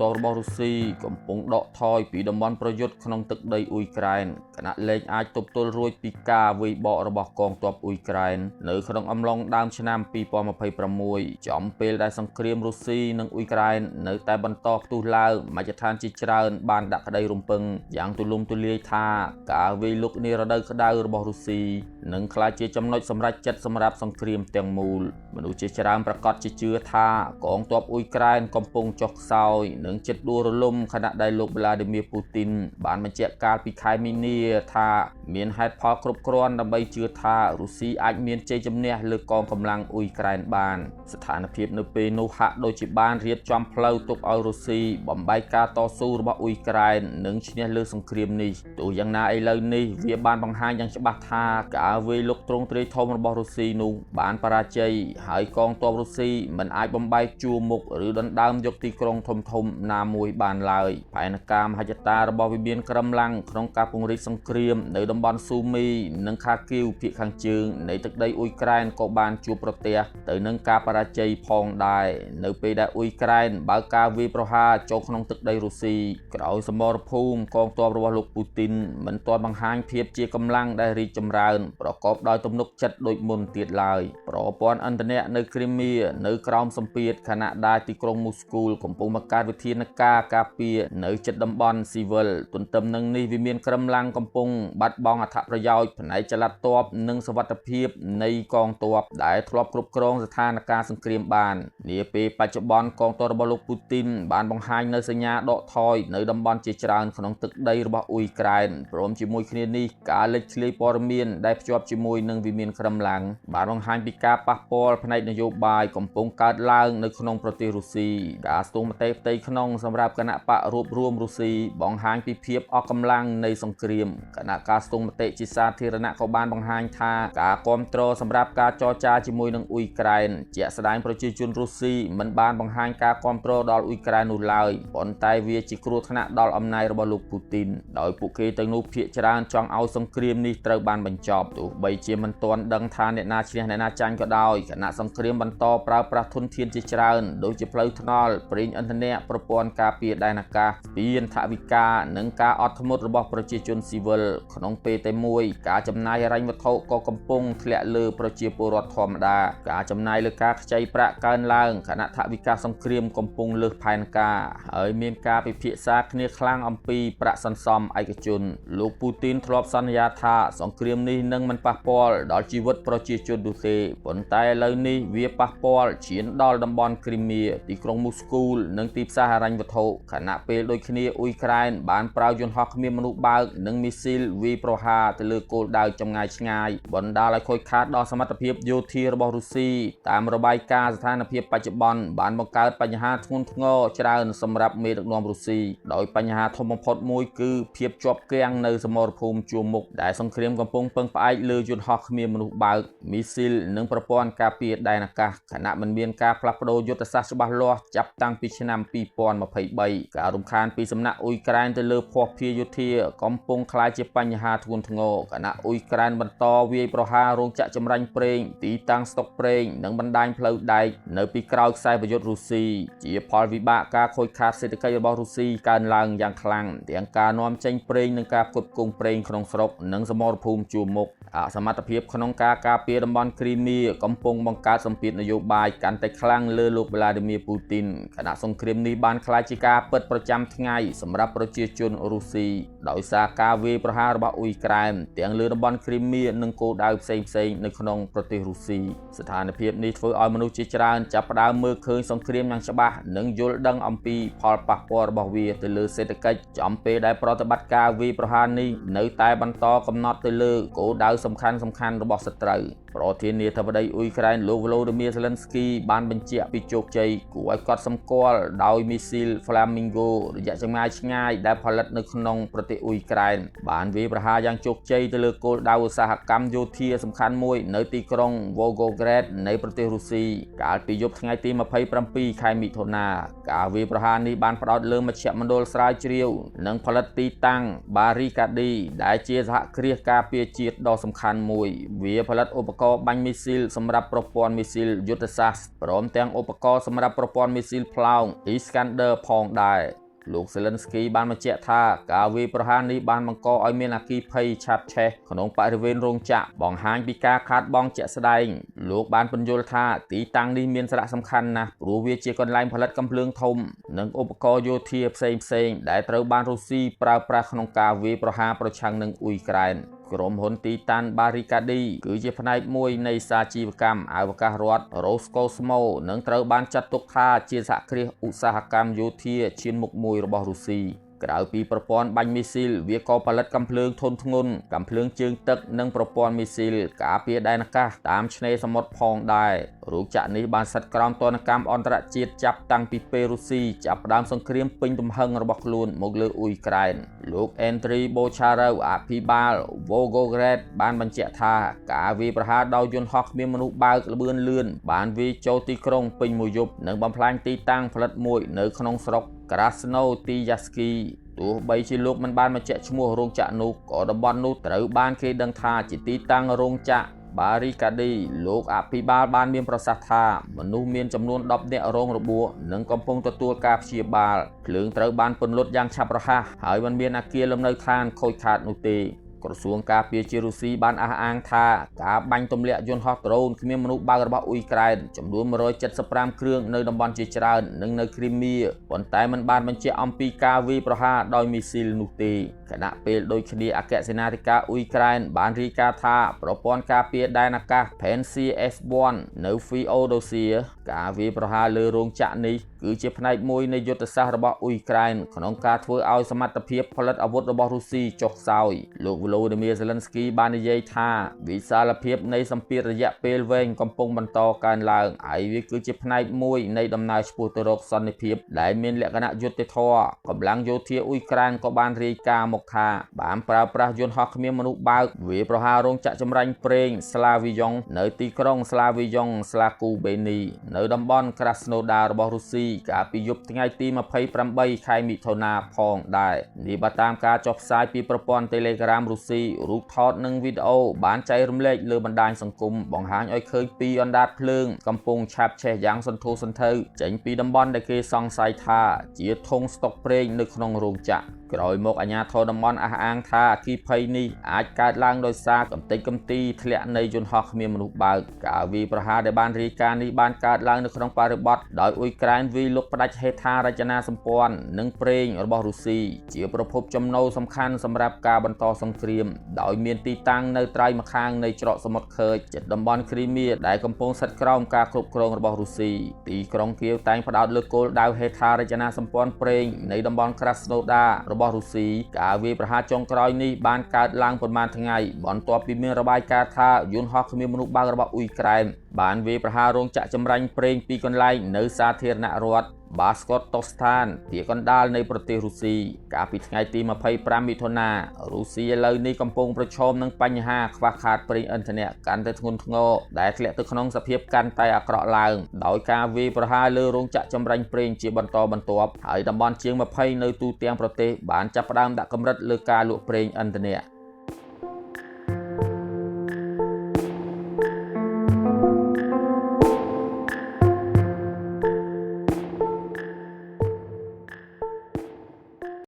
ទ័ពរបស់រុស្ស៊ីកំពុងដកថយពីតំបន់ប្រយុទ្ធក្នុងទឹកដីអ៊ុយក្រែនខណៈលែងអាចទប់ទល់រួចពីការវាយបករបស់កងទ័ពអ៊ុយក្រែននៅក្នុងអំឡុងដើមឆ្នាំ2026ចំពេលដែលសង្គ្រាមរុស្ស៊ីនិងអ៊ុយក្រែននៅតែបន្តផ្ទុះឡើងមជ្ឈដ្ឋានជាច្រើនបានដាក់ក្តីរំពឹងយ៉ាងទូលំទូលាយថាការវាយលុកនារដូវក្តៅរបស់រុស្ស៊ីនឹងក្លាយជាចំណុចសម្រេចចិត្តសម្រាប់សង្គ្រាមទាំងមូលមនុស្សជាច្រើនប្រកាសជាជឿថាកងទ័ពអ៊ុយក្រែនកំពុងចុះខ្សោយនិងជិតដួលរលំខណៈដែលលោក Vladimir Putin បានបញ្ជាក់កាលពីខែមីនាថាមានហេតុផលគ្រប់គ្រាន់ដើម្បីជឿថារុស្ស៊ីអាចមានជ័យជំនះលើកងកម្លាំងអ៊ុយក្រែនបានស្ថានភាពនៅពេលនោះហាក់ដូចជាបានរៀបចំផ្លូវទុកឲ្យរុស្ស៊ីបំបែកការតស៊ូរបស់អ៊ុយក្រែននិងឈ្នះលើសង្គ្រាមនេះទោះយ៉ាងណាឥឡូវនេះវាបានបង្ហាញយ៉ាងច្បាស់ថាការវាយលុកទ្រង់ទ្រាយធំរបស់រុស្ស៊ីនោះបានបរាជ័យហើយកងទ័ពរុស្ស៊ីមិនអាចបំបែកជួរមុខឬដណ្ដើមយកទីក្រុងធំៗណាមួយបានឡើយផែនការមហិច្ឆតារបស់វិមានក្រឹមឡាំងក្នុងការពង្រីកសង្គ្រាមនៅតំបន់ស៊ូមីនិងខាគីវភាគខាងជើងនៃទឹកដីអ៊ុយក្រែនក៏បានជួបប្រទះទៅនឹងការបរាជ័យផងដែរនៅពេលដែលអ៊ុយក្រែនបើកការវាយប្រហារចូលក្នុងទឹកដីរុស្ស៊ីក្រោយសមរភូមិកងទ័ពរបស់លោកពូទីនមិនទាន់បង្ហាញភាពជាកម្លាំងដែលរីកចម្រើនប្រកបដោយទំនុកចិត្តដូចមុនទៀតឡើយប្រព័ន្ធឥន្ធនៈនៅគ្រីមៀនៅក្រោមសម្ពាធខណៈដែលទីក្រុងមូស្គូកំពុងបង្កើតវិធានការការពារនៅជិតតំបន់ស៊ីវិលទន្ទឹមនឹងនេះវាមានក្រំឡាំងកំពុងបាត់បង់អត្ថប្រយោជន៍ផ្នែកចល័តទ័ពនិងសវត្ថិភាពនៃកងទ័ពដែលធ្លាប់គ្រប់គ្រងស្ថានភាពសង្គ្រាមបាននាពេលបច្ចុប្បន្នកងទ័ពរបស់លោកពូទីនបានបង្ហាញនៅសញ្ញាដកថយនៅតំបន់ជាច្រើនក្នុងទឹកដីរបស់អ៊ុយក្រែនព្រមជាមួយគ្នានេះការលេចធ្លាយព័ត៌មានដែលភ្ជាប់ជាមួយនឹងវិមានក្រំឡាំងបានបង្ហាញពីការប៉ះពាល់ផ្នែកនយោបាយកំពុងកើតឡើងនៅក្នុងប្រទេសរុស្ស៊ីការស្ទង់មតិផ្ទៃក្នុងសម្រាប់គណៈបករួបរวมរុស្ស៊ីបង្ហាញពីភាពអស់កម្លាំងនៃសង្គ្រាមគណៈការស្ទង់មតិជាសាធារណៈក៏បានបង្ហាញថាការគ្រប់គ្រងសម្រាប់ការចរចាជាមួយនឹងអ៊ុយក្រែនជាក់ស្ដែងប្រជាជនរុស្ស៊ីមិនបានបង្ហាញការគ្រប់គ្រងដល់អ៊ុយក្រែននោះឡើយប៉ុន្តែវាជាគ្រោះថ្នាក់ដល់អំណាចរបស់លោកពូទីនដោយពួកគេទាំងនោះភាគច្រើនចង់ឲ្យសង្គ្រាមនេះត្រូវបានបញ្ចប់ទោះបីជាមិនទាន់ដឹងថាអ្នកណាឈ្នះអ្នកណាចាញ់ក៏ដោយគណៈសង្គ្រាមបន្តប្រើប្រាស់ធនធានជាច្រើនដូចជាផ្លូវថ្នល់ប្រេងឥន្ធនៈប្រព័ន្ធការពារដែនអាកាសស្ពានថវិកានិងការអត់ធ្មត់របស់ប្រជាជនស៊ីវិលក្នុងពេលតែមួយការចំណាយហិរញ្ញវត្ថុក៏កំពុងធ្លាក់លើប្រជាពលរដ្ឋធម្មតាការចំណាយលើការខ្ចីប្រាក់កើនឡើងគណៈថវិកាសង្គ្រាមកំពុងលើសផែនការហើយមានការពិភាក្សាគ្នាខ្លាំងអំពីប្រាក់សន្សំឯកជនលោកពូទីនធ្លាប់សន្យាថាសង្គ្រាមនេះនឹងមិនប៉ះពាល់ដល់ជីវិតប្រជាជននោះទេប៉ុន្តែឥឡូវនេះវាប៉ះពាល់ឈានដល់តំបន់គ្រីមៀទីក្រុងមូស្គូនិងទីផ្សារហិរញ្ញវត្ថុខណៈពេលដូចគ្នាអ៊ុយក្រែនបានប្រើយន្តហោះគ្មានមនុស្សបើកនិងមីស៊ីលវាយប្រហារទៅលើគោលដៅចម្ងាយឆ្ងាយបណ្ដាលឲ្យខូចខាតដល់សមត្ថភាពយោធារបស់រុស្ស៊ីតាមរបាយការណ៍ស្ថានភាពបច្ចុប្បន្នបានបង្កើតបញ្ហាធ្ងន់ធ្ងរច្រើនសម្រាប់មេដឹកនាំរុស្ស៊ីដោយបញ្ហាធំបំផុតមួយគឺភាពជាប់គាំងនៅសមរភូមិជួរមុខដែលសង្គ្រាមកំពុងពឹងផ្អែកលើយន្តហោះគ្មានមនុស្សបើកមីស៊ីលនិងប្រព័ន្ធការពារដែនអាកាសខណៈមិនមានការផ្លាស់ប្ដូរយុទ្ធសាស្ត្រច្បាស់លាស់ចាប់តាំងពីឆ្នាំ2023ការរំខានពីសំណាក់អ៊ុយក្រែនទៅលើភស្តុភារយោធាកំពុងក្លាយជាបញ្ហាធ្ងន់ធ្ងរខណៈអ៊ុយក្រែនបន្តវាយប្រហាររោងចក្រចម្រាញ់ប្រេងទីតាំងស្តុកប្រេងនិងបណ្ដាញផ្លូវដែកនៅពីក្រោយខ្សែប្រយុទ្ធរុស្ស៊ីជាផលវិបាកការខូចខាតសេដ្ឋកិច្ចរបស់រុស្ស៊ីកើនឡើងយ៉ាងខ្លាំងទាំងការនាំចេញប្រេងនិងការផ្គត់ផ្គង់ប្រេងក្នុងស្រុកនិងសមរភូមិជួរមុខអសមត្ថភាពក្នុងការការពារតំបន់គ្រីមៀកំពុងបង្កើតសម្ពាធនយោបាយកាន់តែខ្លាំងលើលោក Vladimir Putin ខណៈសង្គ្រាមនេះបានក្លាយជាការពិតប្រចាំថ្ងៃសម្រាប់ប្រជាជនរុស្ស៊ីដោយសារការវាយប្រហាររបស់អ៊ុយក្រែនទាំងលើតំបន់គ្រីមៀនិងគោលដៅផ្សេងៗនៅក្នុងប្រទេសរុស្ស៊ីស្ថានភាពនេះធ្វើឲ្យមនុស្សជាច្រើនចាប់ផ្ដើមមើលឃើញសង្គ្រាមយ៉ាងច្បាស់និងយល់ដឹងអំពីផលប៉ះពាល់របស់វាទៅលើសេដ្ឋកិច្ចចំពេលដែលប្រតិបត្តិការវាយប្រហារនេះនៅតែបន្តកំណត់ទៅលើគោលដៅសំខាន់ៗរបស់សត្រូវប្រធានាធិបតីអ៊ុយក្រែនលោក Volodymyr Zelensky បានបញ្ជាក់ពីជោគជ័យគួរឲ្យកត់សម្គាល់ដោយមីស៊ីល Flamingo រយៈចម្ងាយឆ្ងាយដែលផលិតនៅក្នុងប្រទេសអ៊ុយក្រែនបានវាយប្រហារយ៉ាងជោគជ័យទៅលើគោលដៅឧស្សាហកម្មយោធាសំខាន់មួយនៅទីក្រុង Volgograd នៃប្រទេសរុស្ស៊ីកាលពីយប់ថ្ងៃទី27ខែមិថុនាការវាយប្រហារនេះបានផ្ដោតលើមជ្ឈមណ្ឌលស្រាវជ្រាវនិងផលិតទីតាំង Barricadi ដែលជាសហគ្រាសការពារជាតិដ៏សំខាន់មួយវាផលិតឧបករណ៍ ករណ៍បាញ់មីស៊ីលសម្រាប់ប្រព័ន្ធមីស៊ីលយុទ្ធសាស្ត្រព្រមទាំងឧបករណ៍សម្រាប់ប្រព័ន្ធមីស៊ីលផ្លោង Iskander ផងដែរលោក Zelensky បានបញ្ជាក់ថាការវាយប្រហារនេះបានបង្កឲ្យមានអគ្គិភ័យឆាបឆេះក្នុងបរិវេណរោងចក្របង្ហាញពីការខាតបង់ជាក់ស្ដែងលោកបានពន្យល់ថាទីតាំងនេះមានសារៈសំខាន់ណាស់ព្រោះវាជាកន្លែងផលិតកាំភ្លើងធំនិងឧបករណ៍យោធាផ្សេងៗដែលត្រូវបានរុស្ស៊ីប្រើប្រាស់ក្នុងការវាយប្រហារប្រឆាំងនឹងអ៊ុយក្រែនក្រុមហ៊ុនទីតាន់ Barricade គឺជាផ្នែកមួយនៃសាជីវកម្មអវកាសរដ្ឋ Roscosmos និងត្រូវបានចាត់ទុកថាជាសហគ្រាសឧស្សាហកម្មយោធាឈានមុខមួយរបស់រុស្ស៊ីក្រៅពីប្រព័ន្ធបាញ់មីស៊ីលវាក៏ផលិតកាំភ្លើងធុនធ្ងន់កាំភ្លើងជើងទឹកនិងប្រព័ន្ធមីស៊ីលការពារដែនអាកាសតាមឆ្នេរសមុទ្រផងដែររោងចក្រនេះបានស្ថិតក្រោមទណ្ឌកម្មអន្តរជាតិចាប់តាំងពីពេលរុស្ស៊ីចាប់ផ្ដើមសង្គ្រាមពេញទំហឹងរបស់ខ្លួនមកលើអ៊ុយក្រែនលោក Andriy Bocharov អភិបាល Volgograd បានបញ្ជាក់ថាការវាយប្រហារដោយយន្តហោះគ្មានមនុស្សបើកល្បឿនលឿនបានវាយចូលទីក្រុងពេញមួយយប់និងបំផ្លាញទីតាំងផលិតមួយនៅក្នុងស្រុក Krasnoyarsk ទោះបីជាលោកមិនបានបញ្ជាក់ឈ្មោះរោងចក្រនោះក៏តំបន់នោះត្រូវបានគេដឹងថាជាទីតាំងរោងចក្រ Barricade លោកអភិបាលបានមានប្រសាសន៍ថាមនុស្សមានចំនួន10នាក់រងរបួសនិងកំពុងទទួលការព្យាបាលភ្លើងត្រូវបានពន្លត់យ៉ាងឆាប់រហ័សហើយមិនមានអគារលំនៅឋានខូចខាតនោះទេក្រសួងការពារជារុស្ស៊ីបានអះអាងថាការបាញ់ទម្លាក់យន្តហោះដ្រូនគ្មានមនុស្សបើករបស់អ៊ុយក្រែនចំនួន175គ្រឿងនៅតំបន់ជាច្រើននិងនៅគ្រីមៀប៉ុន្តែមិនបានបញ្ជាក់អំពីការវាយប្រហារដោយមីស៊ីលនោះទេខណៈពេលដូចគ្នាអគ្គសេនាធិការអ៊ុយក្រែនបានរាយការណ៍ថាប្រព័ន្ធការពារដែនអាកាស PANCS-1 នៅ Feodosia ការវាយប្រហារលើរោងចក្រនេះគឺជាផ្នែកមួយនៃយុទ្ធសាស្ត្ររបស់អ៊ុយក្រែនក្នុងការធ្វើឲ្យសមត្ថភាពផលិតអាវុធរបស់រុស្ស៊ីចុះខ្សោយលោក Volodymyr Zelensky បាននិយាយថាវិសាលភាពនៃសម្ពាធរយៈពេលវែងកំពុងបន្តកើនឡើងហើយវាគឺជាផ្នែកមួយនៃដំណើរឆ្ពោះទៅរកសន្តិភាពដែលមានលក្ខណៈយុត្តិធម៌កម្លាំងយោធាអ៊ុយក្រែនក៏បានរាយការណ៍មកថាបានប្រើប្រាស់យន្តហោះគ្មានមនុស្សបើកវាយប្រហាររោងចក្រចម្រាញ់ប្រេង Slaviyong នៅទីក្រុង Slaviyong Slakubeni នៅតំបន់ Krasnodar របស់រុស្ស៊ីកាលពីយប់ថ្ងៃទី28ខែមិថុនាផងដែរនេះបើតាមការចុះផ្សាយពីប្រព័ន្ធ Telegram រុស្ស៊ីរូបថតនិងវីដេអូបានចែករំលែកលើបណ្ដាញសង្គមបង្ហាញឲ្យឃើញពីអណ្ដាតភ្លើងកំពុងឆាបឆេះយ៉ាងសន្ធោសន្ធៅចេញពីតំបន់ដែលគេសង្ស័យថាជាធុងស្តុកប្រេងនៅក្នុងរោងចក្រក្រោយមកអាជ្ញាធរតំបន់អះអាងថាអគ្គិភ័យនេះអាចកើតឡើងដោយសារកម្ទេចកំទីធ្លាក់នៃយន្តហោះគ្មានមនុស្សបើកការវាយប្រហារដែលបានរាយការណ៍នេះបានកើតឡើងនៅក្នុងបរិបទដោយអ៊ុយក្រែនវាយលុកផ្ដាច់ហេដ្ឋារចនាសម្ព័ន្ធនិងប្រេងរបស់រុស្ស៊ីជាប្រភពចំណូលសំខាន់សម្រាប់ការបន្តសង្គ្រាមដោយមានទីតាំងនៅត្រៃម្ខាងនៃច្រកសមុទ្រខើចជិតតំបន់គ្រីមៀដែលកំពុងស្ថិតក្រោមការគ្រប់គ្រងរបស់រុស្ស៊ីទីក្រុងគៀវតែងផ្ដោតលើគោលដៅហេដ្ឋារចនាសម្ព័ន្ធប្រេងនៃតំបន់ Krasnodar របស់រុស្ស៊ីការវាយប្រហារចុងក្រោយនេះបានកើតឡើងប៉ុន្មានថ្ងៃបន្ទាប់ពីមានរបាយការណ៍ថាយន្តហោះគ្មានមនុស្សបើករបស់អ៊ុយក្រែនបានវាយប្រហាររោងចក្រចម្រាញ់ប្រេងពីរកន្លែងនៅសាធារណរដ្ឋ Bashkortostan ភាគកណ្ដាលនៃប្រទេសរុស្ស៊ីកាលពីថ្ងៃទី25មិថុនារុស្ស៊ីឥឡូវនេះកំពុងប្រឈមនឹងបញ្ហាខ្វះខាតប្រេងឥន្ធនៈកាន់តែធ្ងន់ធ្ងរដែលធ្លាក់ទៅក្នុងសភាពកាន់តែអាក្រក់ឡើងដោយការវាយប្រហារលើរោងចក្រចម្រាញ់ប្រេងជាបន្តបន្ទាប់ហើយតំបន់ជាង20នៅទូទាំងប្រទេសបានចាប់ផ្ដើមដាក់កម្រិតលើការលក់ប្រេងឥន្ធនៈ